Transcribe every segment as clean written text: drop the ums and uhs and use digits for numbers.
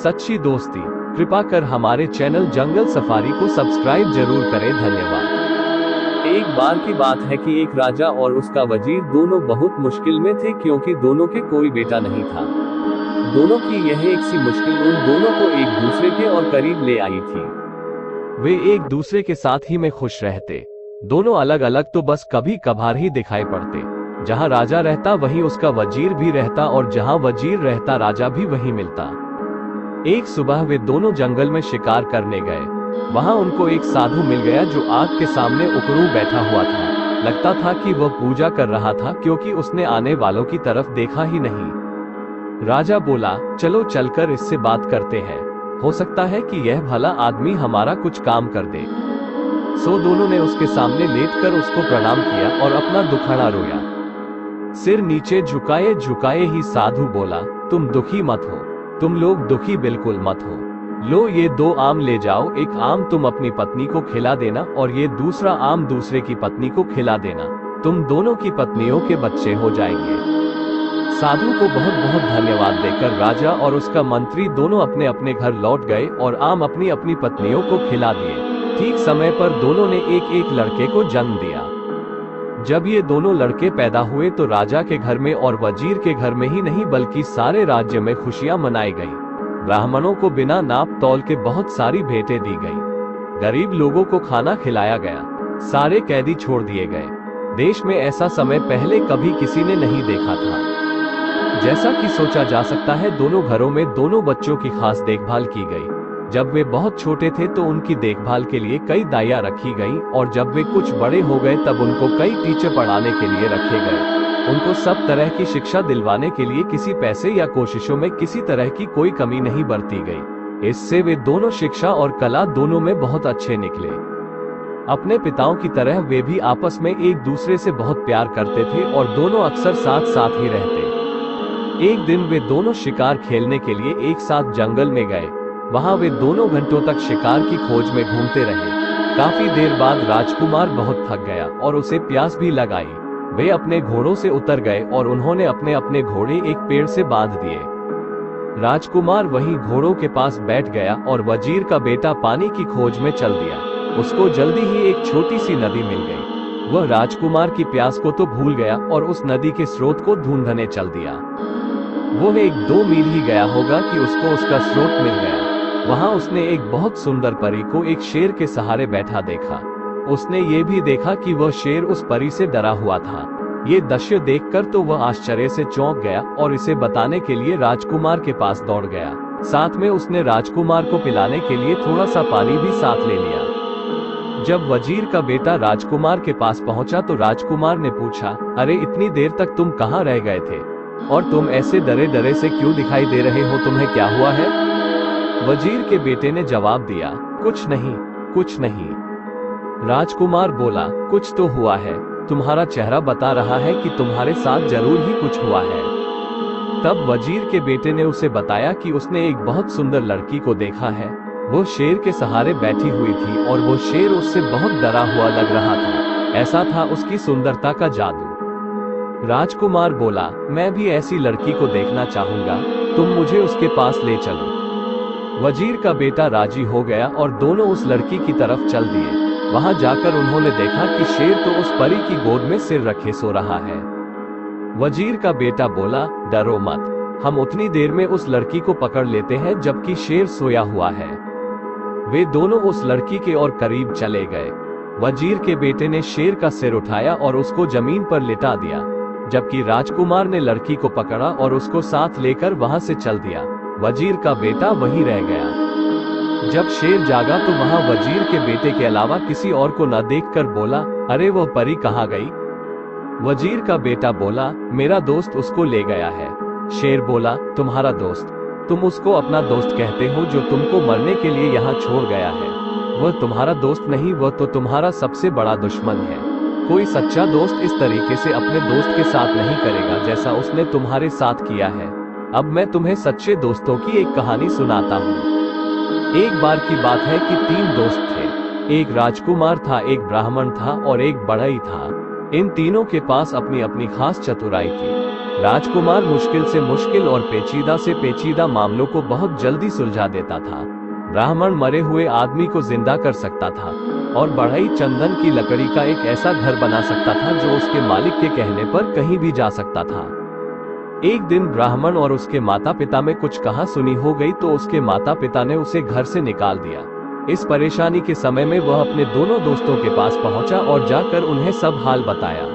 सच्ची दोस्ती। कृपा कर हमारे चैनल जंगल सफारी को सब्सक्राइब जरूर करें। धन्यवाद। एक बार की बात है कि एक राजा और उसका वजीर दोनों बहुत मुश्किल में थे, क्योंकि दोनों के कोई बेटा नहीं था। दोनों की यह एक सी मुश्किल उन दोनों को एक दूसरे के और करीब ले आई थी। वे एक दूसरे के साथ ही में खुश रहते। दोनों अलग अलग तो बस कभी कभार ही दिखाई पड़ते। जहां राजा रहता वहीं उसका वजीर भी रहता, और जहां वजीर रहता राजा भी वहीं मिलता। एक सुबह वे दोनों जंगल में शिकार करने गए। वहां उनको एक साधु मिल गया जो आग के सामने उकड़ू बैठा हुआ था। लगता था कि वह पूजा कर रहा था, क्योंकि उसने आने वालों की तरफ देखा ही नहीं। राजा बोला, चलो चलकर इससे बात करते हैं, हो सकता है कि यह भला आदमी हमारा कुछ काम कर दे। सो दोनों ने उसके सामने लेटकर उसको प्रणाम किया और अपना दुखड़ा रोया। सिर नीचे झुकाए झुकाए ही साधु बोला, तुम दुखी मत हो, तुम लोग दुखी बिल्कुल मत हो। लो ये 2 आम ले जाओ, एक आम तुम अपनी पत्नी को खिला देना और ये दूसरा आम दूसरे की पत्नी को खिला देना। तुम दोनों की पत्नियों के बच्चे हो जाएंगे। साधु को बहुत बहुत धन्यवाद देकर राजा और उसका मंत्री दोनों अपने अपने घर लौट गए और आम अपनी अपनी पत्नियों को खिला दिए। ठीक समय पर दोनों ने एक एक लड़के को जन्म दिया। जब ये दोनों लड़के पैदा हुए तो राजा के घर में और वजीर के घर में ही नहीं बल्कि सारे राज्य में खुशियां मनाई गई। ब्राह्मणों को बिना नाप तौल के बहुत सारी भेंटें दी गई। गरीब लोगों को खाना खिलाया गया। सारे कैदी छोड़ दिए गए। देश में ऐसा समय पहले कभी किसी ने नहीं देखा था। जैसा कि सोचा जा सकता है, दोनों घरों में दोनों बच्चों की खास देखभाल की गई। जब वे बहुत छोटे थे तो उनकी देखभाल के लिए कई दाइयां रखी गईं, और जब वे कुछ बड़े हो गए तब उनको कई टीचर पढ़ाने के लिए रखे गए। उनको सब तरह की शिक्षा दिलवाने के लिए किसी पैसे या कोशिशों में किसी तरह की कोई कमी नहीं बरती गई। इससे वे दोनों शिक्षा और कला दोनों में बहुत अच्छे निकले। अपने पिताओं की तरह वे भी आपस में एक दूसरे से बहुत प्यार करते थे और दोनों अक्सर साथ साथ ही रहते। एक दिन वे दोनों शिकार खेलने के लिए एक साथ जंगल में गए। वहां वे दोनों घंटों तक शिकार की खोज में घूमते रहे। काफी देर बाद राजकुमार बहुत थक गया और उसे प्यास भी लग आई। वे अपने घोड़ों से उतर गए और उन्होंने अपने अपने घोड़े एक पेड़ से बांध दिए। राजकुमार वहीं घोड़ों के पास बैठ गया और वजीर का बेटा पानी की खोज में चल दिया। उसको जल्दी ही एक छोटी सी नदी मिल गई। वह राजकुमार की प्यास को तो भूल गया और उस नदी के स्रोत को ढूंढने चल दिया। वो 1-2 मील ही गया होगा कि उसको उसका स्रोत मिल गया। वहां उसने एक बहुत सुंदर परी को एक शेर के सहारे बैठा देखा। उसने ये भी देखा कि वह शेर उस परी से डरा हुआ था। ये दृश्य देखकर तो वह आश्चर्य से चौंक गया और इसे बताने के लिए राजकुमार के पास दौड़ गया। साथ में उसने राजकुमार को पिलाने के लिए थोड़ा सा पानी भी साथ ले लिया। जब वजीर का बेटा राजकुमार के पास पहुंचा तो राजकुमार ने पूछा, अरे इतनी देर तक तुम कहाँ रह गए थे, और तुम ऐसे डरे डरे से क्यों दिखाई दे रहे हो, तुम्हें क्या हुआ है? वजीर के बेटे ने जवाब दिया, कुछ नहीं, कुछ नहीं। राजकुमार बोला, कुछ तो हुआ है, तुम्हारा चेहरा बता रहा है कि तुम्हारे साथ जरूर ही कुछ हुआ है। तब वजीर के बेटे ने उसे बताया कि उसने एक बहुत सुंदर लड़की को देखा है। वो शेर के सहारे बैठी हुई थी और वो शेर उससे बहुत डरा हुआ लग रहा था। ऐसा था उसकी सुंदरता का जादू। राजकुमार बोला, मैं भी ऐसी लड़की को देखना चाहूंगा, तुम मुझे उसके पास ले चलो। वजीर का बेटा राजी हो गया और दोनों उस लड़की की तरफ चल दिए। वहां जाकर उन्होंने देखा कि शेर तो उस परी की गोद में सिर रखे सो रहा है। वजीर का बेटा बोला, डरो मत, हम उतनी देर में उस लड़की को पकड़ लेते हैं जबकि शेर सोया हुआ है। वे दोनों उस लड़की के और करीब चले गए। वजीर के बेटे ने शेर का सिर उठाया और उसको जमीन पर लिटा दिया, जबकि राजकुमार ने लड़की को पकड़ा और उसको साथ लेकर वहां से चल दिया। वजीर का बेटा वहीं रह गया। जब शेर जागा तो वहां वजीर के बेटे के अलावा किसी और को न देखकर बोला, अरे वह परी कहाँ गई? वजीर का बेटा बोला, मेरा दोस्त उसको ले गया है। शेर बोला, तुम्हारा दोस्त? तुम उसको अपना दोस्त कहते हो जो तुमको मरने के लिए यहाँ छोड़ गया है। वह तुम्हारा दोस्त नहीं, वह तो तुम्हारा सबसे बड़ा दुश्मन है। कोई सच्चा दोस्त इस तरीके से अपने दोस्त के साथ नहीं करेगा जैसा उसने तुम्हारे साथ किया है। अब मैं तुम्हें सच्चे दोस्तों की एक कहानी सुनाता हूँ। एक बार की बात है कि 3 दोस्त थे। एक राजकुमार था, एक ब्राह्मण था और एक बढ़ई था। इन तीनों के पास अपनी अपनी खास चतुराई थी। राजकुमार मुश्किल से मुश्किल और पेचीदा से पेचीदा मामलों को बहुत जल्दी सुलझा देता था। ब्राह्मण मरे हुए आदमी को जिंदा कर सकता था और बढ़ई चंदन की लकड़ी का एक ऐसा घर बना सकता था जो उसके मालिक के कहने पर कहीं भी जा सकता था। एक दिन ब्राह्मण और उसके माता पिता में कुछ कहा सुनी हो गई तो उसके माता पिता ने उसे घर से निकाल दिया। इस परेशानी के समय में वह अपने दोनों दोस्तों के पास पहुंचा और जाकर उन्हें सब हाल बताया।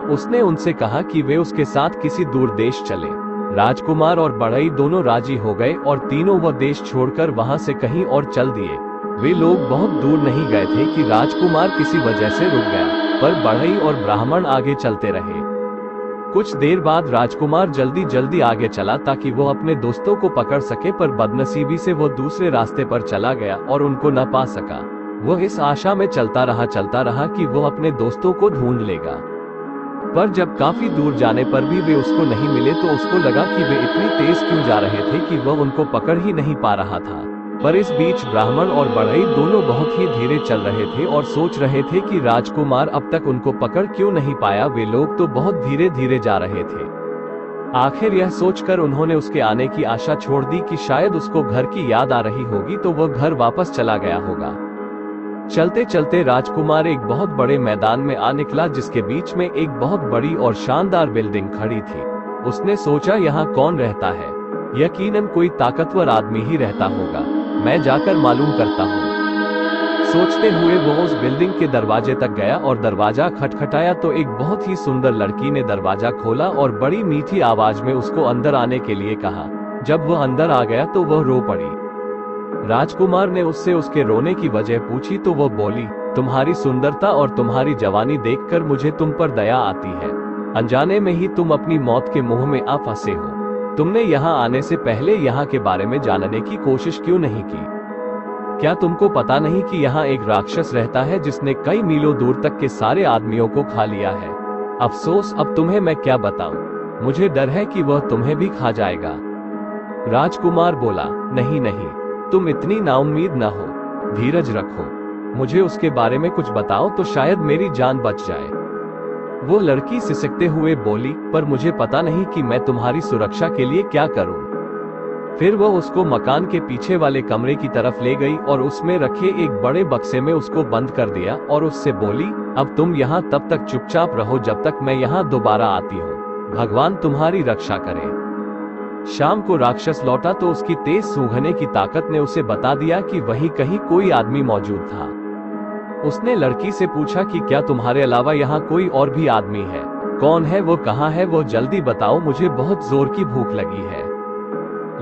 उसने उनसे कहा कि वे उसके साथ किसी दूर देश चले। राजकुमार और बढ़ई दोनों राजी हो गए और तीनों वह देश छोड़कर वहां से कहीं और चल दिए। वे लोग बहुत दूर नहीं गए थे कि राजकुमार किसी वजह से रुक गया, पर बढ़ई और ब्राह्मण आगे चलते रहे। कुछ देर बाद राजकुमार जल्दी जल्दी आगे चला ताकि वो अपने दोस्तों को पकड़ सके, पर बदनसीबी से वो दूसरे रास्ते पर चला गया और उनको न पा सका। वो इस आशा में चलता रहा कि वो अपने दोस्तों को ढूंढ लेगा, पर जब काफी दूर जाने पर भी वे उसको नहीं मिले तो उसको लगा कि वे इतनी तेज क्यों जा रहे थे कि वह उनको पकड़ ही नहीं पा रहा था। पर इस बीच ब्राह्मण और बढ़ई दोनों बहुत ही धीरे चल रहे थे और सोच रहे थे कि राजकुमार अब तक उनको पकड़ क्यों नहीं पाया। वे लोग तो बहुत धीरे धीरे जा रहे थे। आखिर यह सोचकर उन्होंने उसके आने की आशा छोड़ दी कि शायद उसको घर की याद आ रही होगी तो वह घर वापस चला गया होगा। चलते चलते राजकुमार एक बहुत बड़े मैदान में आ निकला जिसके बीच में एक बहुत बड़ी और शानदार बिल्डिंग खड़ी थी। उसने सोचा यहाँ कौन रहता है, यकीनन कोई ताकतवर आदमी ही रहता होगा, मैं जाकर मालूम करता हूँ। सोचते हुए वो उस बिल्डिंग के दरवाजे तक गया और दरवाजा खटखटाया तो एक बहुत ही सुंदर लड़की ने दरवाजा खोला और बड़ी मीठी आवाज में उसको अंदर आने के लिए कहा। जब वह अंदर आ गया तो वह रो पड़ी। राजकुमार ने उससे उसके रोने की वजह पूछी तो वह बोली, तुम्हारी सुंदरता और तुम्हारी जवानी देखकर मुझे तुम पर दया आती है। अनजाने में ही तुम अपनी मौत के मुंह में आ फंसे हो। तुमने यहाँ आने से पहले यहाँ के बारे में जानने की कोशिश क्यों नहीं की? क्या तुमको पता नहीं कि यहाँ एक राक्षस रहता है जिसने कई मीलों दूर तक के सारे आदमियों को खा लिया है? अफसोस, अब तुम्हें मैं क्या बताऊं, मुझे डर है कि वह तुम्हें भी खा जाएगा। राजकुमार बोला, नहीं नहीं, तुम इतनी नाउम्मीद न हो, धीरज रखो, मुझे उसके बारे में कुछ बताओ तो शायद मेरी जान बच जाए। वो लड़की सिसकते हुए बोली, पर मुझे पता नहीं कि मैं तुम्हारी सुरक्षा के लिए क्या करूं। फिर वह उसको मकान के पीछे वाले कमरे की तरफ ले गई और उसमें रखे एक बड़े बक्से में उसको बंद कर दिया और उससे बोली, अब तुम यहाँ तब तक चुपचाप रहो जब तक मैं यहाँ दोबारा आती हूँ। भगवान तुम्हारी रक्षा करे। शाम को राक्षस लौटा तो उसकी तेज सूंघने की ताकत ने उसे बता दिया कि वहीं कहीं कोई आदमी मौजूद था। उसने लड़की से पूछा कि क्या तुम्हारे अलावा यहाँ कोई और भी आदमी है? कौन है वो, कहाँ है वो, जल्दी बताओ, मुझे बहुत जोर की भूख लगी है।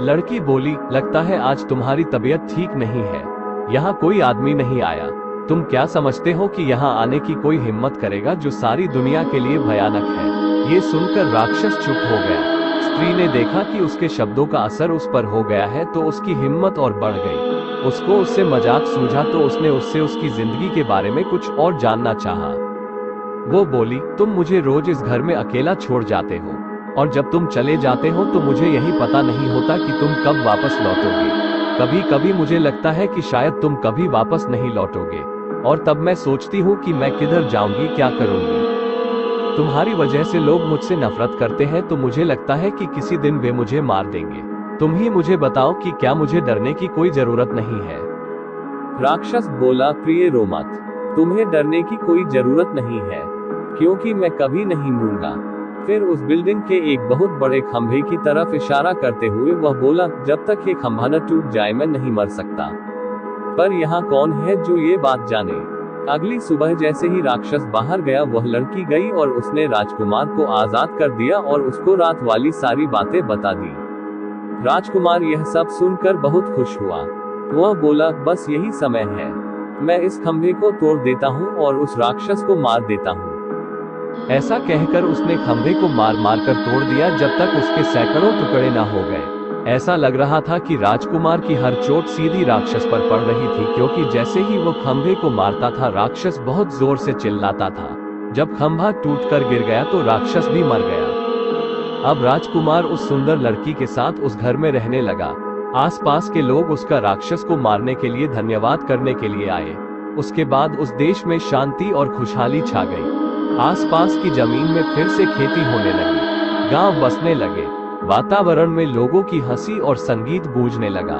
लड़की बोली, लगता है आज तुम्हारी तबीयत ठीक नहीं है, यहाँ कोई आदमी नहीं आया। तुम क्या समझते हो कि यहाँ आने की कोई हिम्मत करेगा जो सारी दुनिया के लिए भयानक है? ये सुनकर राक्षस चुप हो गया। स्त्री ने देखा कि उसके शब्दों का असर उस पर हो गया है तो उसकी हिम्मत और बढ़ गई। उसको उससे मजाक सूझा तो उसने उससे उसकी जिंदगी के बारे में कुछ और जानना चाहा। वो बोली, तुम मुझे रोज इस घर में अकेला छोड़ जाते हो और जब तुम चले जाते हो तो मुझे यही पता नहीं होता कि तुम कब वापस लौटोगे। कभी कभी मुझे लगता है कि शायद तुम कभी वापस नहीं लौटोगे और तब मैं सोचती हूँ कि मैं किधर जाऊंगी, क्या करूंगी। तुम्हारी वजह से लोग मुझसे नफरत करते हैं तो मुझे लगता है कि किसी दिन वे मुझे मार देंगे। तुम ही मुझे बताओ कि क्या मुझे डरने की कोई जरूरत नहीं है? राक्षस बोला, प्रिय रो मत, तुम्हें डरने की कोई जरूरत नहीं है क्योंकि मैं कभी नहीं मरूंगा। फिर उस बिल्डिंग के एक बहुत बड़े खंभे की तरफ इशारा करते हुए वह बोला, जब तक ये खंभा न टूट जाए मैं नहीं मर सकता। पर यहाँ कौन है जो ये बात जाने? अगली सुबह जैसे ही राक्षस बाहर गया वह लड़की गई और उसने राजकुमार को आजाद कर दिया और उसको रात वाली सारी बातें बता दी। राजकुमार यह सब सुनकर बहुत खुश हुआ। वह बोला, बस यही समय है, मैं इस खंभे को तोड़ देता हूँ और उस राक्षस को मार देता हूँ। ऐसा कहकर उसने खंभे को मार मार कर तोड़ दिया जब तक उसके सैकड़ों टुकड़े न हो गए। ऐसा लग रहा था कि राजकुमार की हर चोट सीधी राक्षस पर पड़ रही थी, क्योंकि जैसे ही वो खंभे को मारता था राक्षस बहुत जोर से चिल्लाता था। जब खंभा टूटकर गिर गया तो राक्षस भी मर गया। अब राजकुमार उस सुंदर लड़की के साथ उस घर में रहने लगा। आसपास के लोग उसका राक्षस को मारने के लिए धन्यवाद करने के लिए आए। उसके बाद उस देश में शांति और खुशहाली छा गई। आसपास की जमीन में फिर से खेती होने लगी। गांव बसने लगे। वातावरण में लोगों की हंसी और संगीत गूंजने लगा।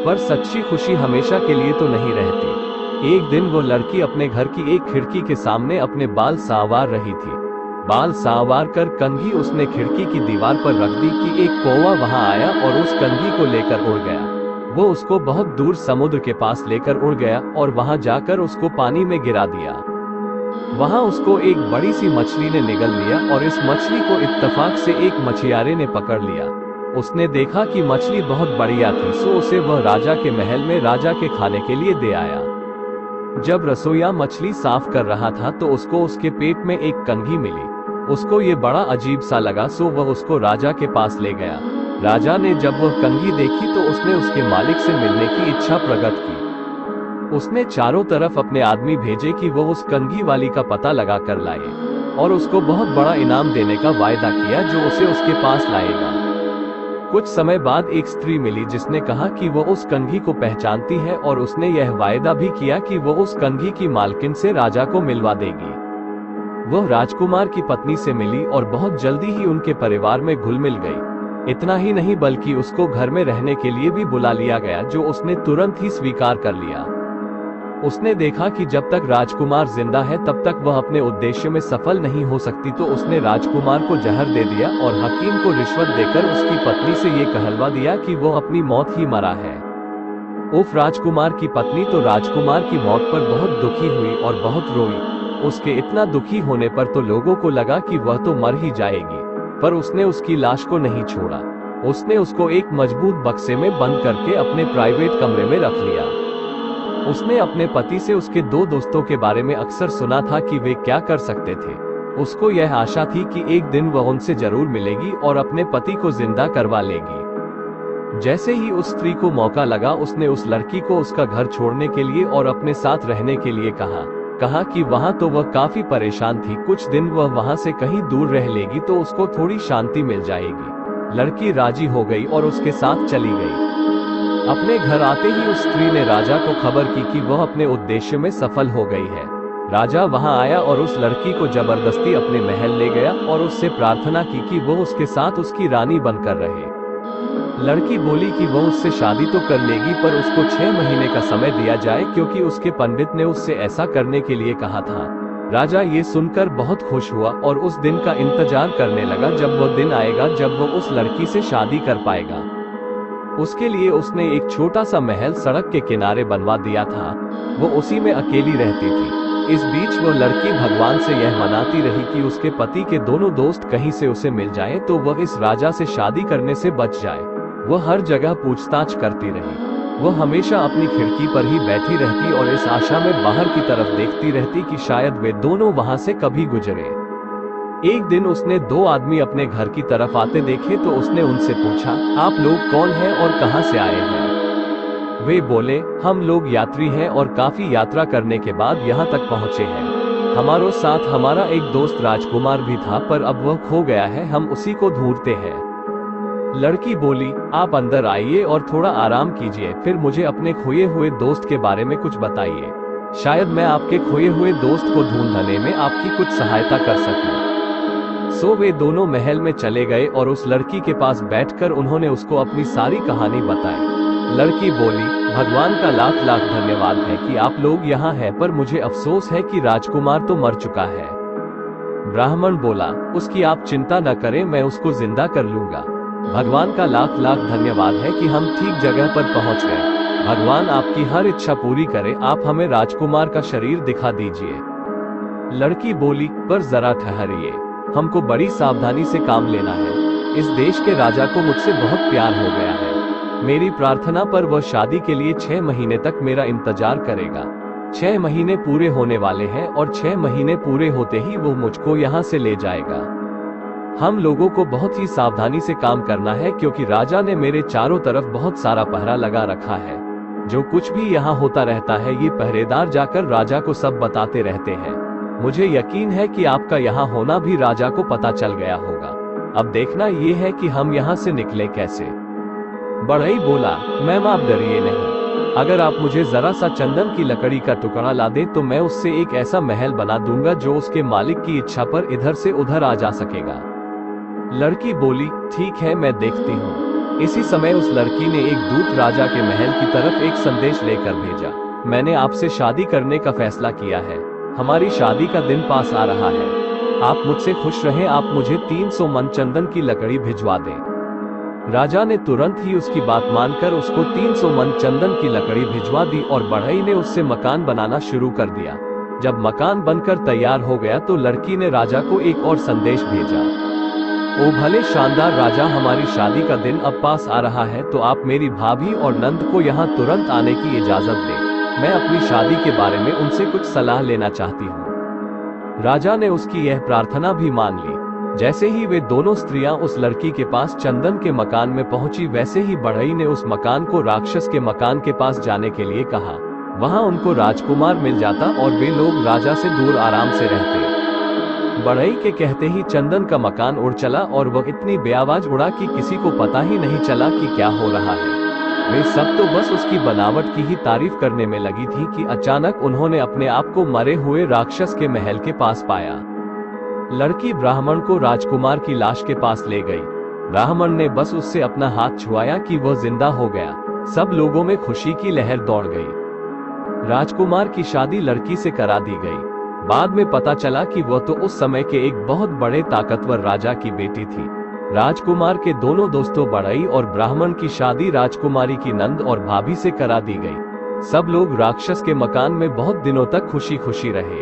पर सच्ची खुशी हमेशा के लिए तो नहीं रहती। एक दिन वो लड़की अपने घर की एक खिड़की के सामने अपने बाल संवार रही थी। बाल संवार कर कंघी उसने खिड़की की दीवार पर रख दी कि एक कौवा वहां आया और उस कंघी को लेकर उड़ गया। वो उसको बहुत दूर समुद्र के पास लेकर उड़ गया और वहां जाकर उसको पानी में गिरा दिया। वहां उसको एक बड़ी सी मछली ने निगल लिया और इस मछली को इत्तेफाक से एक मछियारे ने पकड़ लिया। उसने देखा कि मछली बहुत बढ़िया थी, सो उसे वह राजा के महल में राजा के खाने के लिए दे आया। जब रसोइया मछली साफ कर रहा था तो उसको उसके पेट में एक कंघी मिली। उसको ये बड़ा अजीब सा लगा, सो वह उसको राजा के पास ले गया। राजा ने जब वह कंघी देखी तो उसने उसके मालिक से मिलने की इच्छा प्रकट की। उसने चारों तरफ अपने आदमी भेजे कि वो उस कंघी वाली का पता लगा कर लाए और उसको बहुत बड़ा इनाम देने का वायदा किया जो उसे उसके पास लाएगा। कुछ समय बाद एक स्त्री मिली जिसने कहा कि वो उस कंघी को पहचानती है और उसने यह वायदा भी किया कि वो उस कंघी की मालकिन से राजा को मिलवा देगी। वह राजकुमार की पत्नी से मिली और बहुत जल्दी ही उनके परिवार में घुल मिल गई। इतना ही नहीं बल्कि उसको घर में रहने के लिए भी बुला लिया गया, जो उसने तुरंत ही स्वीकार कर लिया। उसने देखा कि जब तक राजकुमार जिंदा है तब तक वह अपने उद्देश्य में सफल नहीं हो सकती, तो उसने राजकुमार को जहर दे दिया और हकीम को रिश्वत देकर उसकी पत्नी से ये कहलवा दिया कि वो अपनी मौत ही मरा है। उफ राजकुमार की पत्नी तो राजकुमार की मौत पर बहुत दुखी हुई और बहुत रोई। उसके इतना दुखी होने पर तो लोगों को लगा कि वह तो मर ही जाएगी, पर उसने उसकी लाश को नहीं छोड़ा। उसने उसको एक मजबूत बक्से में बंद करके अपने प्राइवेट कमरे में रख लिया। उसने अपने पति से उसके दो दोस्तों के बारे में अक्सर सुना था कि वे क्या कर सकते थे। उसको यह आशा थी कि एक दिन वह उनसे जरूर मिलेगी और अपने पति को जिंदा करवा लेगी। जैसे ही उस स्त्री को मौका लगा, उसने उस लड़की को उसका घर छोड़ने के लिए और अपने साथ रहने के लिए कहा कि वहां तो वह काफी परेशान थी, कुछ दिन वह वहां से कहीं दूर रह लेगी तो उसको थोड़ी शांति मिल जाएगी। लड़की राजी हो गई और उसके साथ चली गई। अपने घर आते ही उस स्त्री ने राजा को खबर की कि वह अपने उद्देश्य में सफल हो गई है। राजा वहां आया और उस लड़की को जबरदस्ती अपने महल ले गया और उससे प्रार्थना की कि वो उसके साथ उसकी रानी बनकर रहे। लड़की बोली कि वह उससे शादी तो कर लेगी, पर उसको 6 महीने का समय दिया जाए क्योंकि उसके पंडित ने उससे ऐसा करने के लिए कहा था। राजा ये सुनकर बहुत खुश हुआ और उस दिन का इंतजार करने लगा जब वह दिन आएगा जब वो उस लड़की से शादी कर पाएगा। उसके लिए उसने एक छोटा सा महल सड़क के किनारे बनवा दिया था। वो उसी में अकेली रहती थी। इस बीच वो लड़की भगवान से यह मनाती रही कि उसके पति के दोनों दोस्त कहीं से उसे मिल जाएं तो वह इस राजा से शादी करने से बच जाए। वह हर जगह पूछताछ करती रही। वह हमेशा अपनी खिड़की पर ही बैठी रहती और इस आशा में बाहर की तरफ देखती रहती कि शायद वे दोनों वहां से कभी गुजरे। एक दिन उसने 2 आदमी अपने घर की तरफ आते देखे तो उसने उनसे पूछा, आप लोग कौन हैं और कहां से आए हैं? वे बोले, हम लोग यात्री हैं और काफी यात्रा करने के बाद यहाँ तक पहुँचे हैं। हमारे साथ हमारा एक दोस्त राजकुमार भी था, पर अब वह खो गया है, हम उसी को ढूंढते हैं। लड़की बोली, आप अंदर आइए और थोड़ा आराम कीजिए, फिर मुझे अपने खोए हुए दोस्त के बारे में कुछ बताइए। शायद मैं आपके खोए हुए दोस्त को ढूंढने में आपकी कुछ सहायता कर सकूं। सो वे दोनों महल में चले गए और उस लड़की के पास बैठकर उन्होंने उसको अपनी सारी कहानी बताई। लड़की बोली, भगवान का लाख लाख धन्यवाद है कि आप लोग यहाँ हैं, पर मुझे अफसोस है कि राजकुमार तो मर चुका है। ब्राह्मण बोला, उसकी आप चिंता न करें, मैं उसको जिंदा कर लूंगा। भगवान का लाख लाख धन्यवाद है कि हम ठीक जगह पर पहुंच गए। भगवान आपकी हर इच्छा पूरी करे, आप हमें राजकुमार का शरीर दिखा दीजिए। लड़की बोली, पर जरा ठहरिए, हमको बड़ी सावधानी से काम लेना है। इस देश के राजा को मुझसे बहुत प्यार हो गया है। मेरी प्रार्थना पर वह शादी के लिए 6 महीने तक मेरा इंतजार करेगा। 6 महीने पूरे होने वाले हैं और 6 महीने पूरे होते ही वो मुझको यहाँ से ले जाएगा। हम लोगों को बहुत ही सावधानी से काम करना है क्योंकि राजा ने मेरे चारों तरफ बहुत सारा पहरा लगा रखा है। जो कुछ भी यहाँ होता रहता है ये पहरेदार जाकर राजा को सब बताते रहते हैं। मुझे यकीन है कि आपका यहाँ होना भी राजा को पता चल गया होगा। अब देखना ये है कि हम यहाँ से निकले कैसे। बढ़ई बोला, मैम आप डरिए नहीं, अगर आप मुझे जरा सा चंदन की लकड़ी का टुकड़ा ला दे तो मैं उससे एक ऐसा महल बना दूंगा जो उसके मालिक की इच्छा पर इधर से उधर आ जा सकेगा। लड़की बोली, ठीक है मैं देखती हूँ। इसी समय उस लड़की ने एक दूत राजा के महल की तरफ एक संदेश लेकर भेजा। मैंने आपसे शादी करने का फैसला किया है। हमारी शादी का दिन पास आ रहा है। आप मुझसे खुश रहें। आप मुझे 300 मन चंदन की लकड़ी भिजवा दें। राजा ने तुरंत ही उसकी बात मानकर उसको 300 मन चंदन की लकड़ी भिजवा दी और बढ़ई ने उससे मकान बनाना शुरू कर दिया। जब मकान बनकर तैयार हो गया तो लड़की ने राजा को एक और संदेश भेजा। ओ भले शानदार राजा, हमारी शादी का दिन अब पास आ रहा है, तो आप मेरी भाभी और नंद को यहाँ तुरंत आने की इजाजत दें। मैं अपनी शादी के बारे में उनसे कुछ सलाह लेना चाहती हूँ। राजा ने उसकी यह प्रार्थना भी मान ली। जैसे ही वे दोनों स्त्रियां उस लड़की के पास चंदन के मकान में पहुंची, वैसे ही बढ़ई ने उस मकान को राक्षस के मकान के पास जाने के लिए कहा। वहां उनको राजकुमार मिल जाता और वे लोग राजा से दूर आराम से रहते। बढ़ई के कहते ही चंदन का मकान उड़ चला और वह इतनी बेआवाज उड़ा कि किसी को पता ही नहीं चला कि क्या हो रहा है। वे सब तो बस उसकी बनावट की ही तारीफ करने में लगी थी कि अचानक उन्होंने अपने आप को मरे हुए राक्षस के महल के पास पाया। लड़की ब्राह्मण को राजकुमार की लाश के पास ले गई। ब्राह्मण ने बस उससे अपना हाथ छुआया कि वह जिंदा हो गया। सब लोगों में खुशी की लहर दौड़ गई। राजकुमार की शादी लड़की से करा दी गई। बाद में पता चला कि वह तो उस समय के एक बहुत बड़े ताकतवर राजा की बेटी थी। राजकुमार के दोनों दोस्तों बढ़ई और ब्राह्मण की शादी राजकुमारी की नंद और भाभी से करा दी गई। सब लोग राक्षस के मकान में बहुत दिनों तक खुशी खुशी रहे।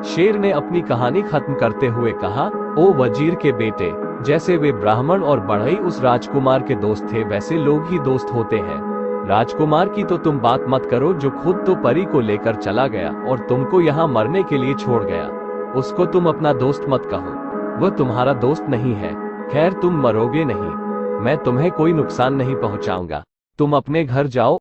शेर ने अपनी कहानी खत्म करते हुए कहा, ओ वजीर के बेटे, जैसे वे ब्राह्मण और बढ़ई उस राजकुमार के दोस्त थे, वैसे लोग ही दोस्त होते हैं। राजकुमार की तो तुम बात मत करो, जो खुद तो परी को लेकर चला गया और तुमको यहाँ मरने के लिए छोड़ गया। उसको तुम अपना दोस्त मत कहो, वह तुम्हारा दोस्त नहीं है। खैर तुम मरोगे नहीं, मैं तुम्हें कोई नुकसान नहीं पहुंचाऊंगा। तुम अपने घर जाओ